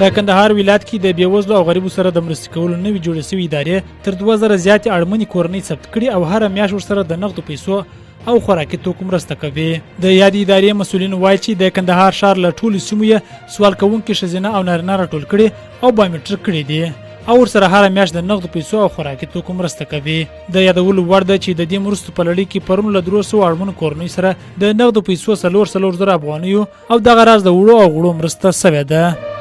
په کندهار ولایت کې د بیوزلو او غریبو سره د مرستې کولو نوې جوړې شوې ادارې تر 2000 زیاتې اړمنې کورنۍ ثبت کړي او هر میاشت ورسره د نقدو پیسو او خوراکي توکو مرسته کوي. د یادې ادارې مسؤلین وایي چې د کندهار ښار له ټولو سیمو یې سوال کوونکي ښځینه او نارینه راټول کړي او بایومټریک کړي دي او ورسره هر میاشت د نقدو پیسو او خوراکي توکو مرسته کوي. د یادولو وړ ده چې د دې مرستو په لړۍ کې پرون له 300 اړمنو کورنۍ سره د نقدو پیسو 4 افغانیو او دغه راز د وړو او غړو مرسته شوې ده.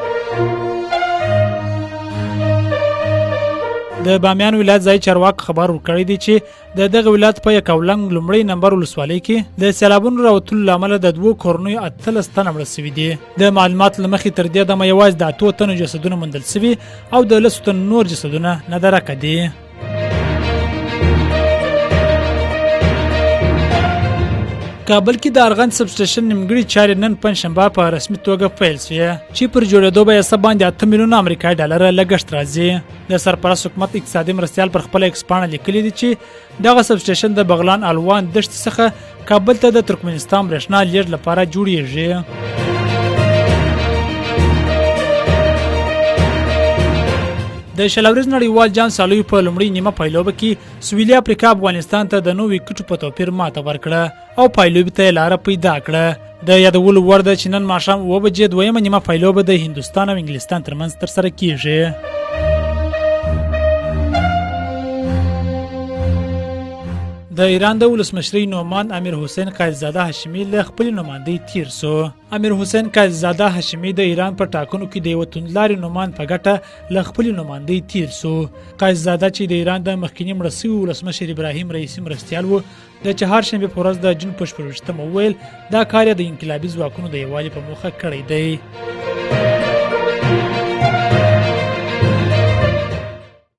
د بامیان ولایت ځای چارواکو خبر ورکړی دی چې د دغه ولایت په یکاولنګ لومړی نمبر ولسوالۍ کې د سیلابونو راوتلو له امله د 2 کورنیو 18 تنه مړه شوي دي. د معلوماتو له مخې تر دې دمه یوازې د 8 تنو جسدونه موندل شوي او د 10 تنو نور جسدونه ندرکه دي. کابل کې د ارغند سب سټیشن نیمګړي چارې نن پنځشنبه په رسمي توګه پیل شوې چې پر جوړېدو به یې باندې 8 میلیونه امریکایي ډالر لګښت راځي. د سرپرست حکومت اقتصادي مرستیال پر خپل ایکس پاڼه لیکلي دي چې دغه سب سټیشن د بغلان الوان دښتې څخه کابل ته د ترکمنستان برېښنا لیږد لپاره جوړیږي. د شلوريز نړیوال جام سالوي په لومړي نیمه پایلوبه کې سویلي افریقا افغانستان ته د 9 وکټو په توپیر ماته ورکړه او پایلوبې ته لار پیدا کړه. د یادولو وړ ده چې نن ماښام 9 بجې دویمه نیمه پایلوبه د هندستان او انګلستان ترمنځ ترسره کیږي. د ایران د ولسمشر نومان امیر حسین قایزاده هاشمی له خپل نمائندګۍ تیر سو. امیر حسین قایزاده هاشمی د ایران په ټاکنو کې د یو توندلاري نومان په ګټه له خپل نمائندګۍ تیر سو. قایزاده چې د ایران د مخکینی مړسي ولسمشر ابراهیم رئیسی مرستیال و د چهارشنبه په ورځ د جون په 14 ویل دا کار د انقلابي ځواکونو د یووالي په موخه کړی دی.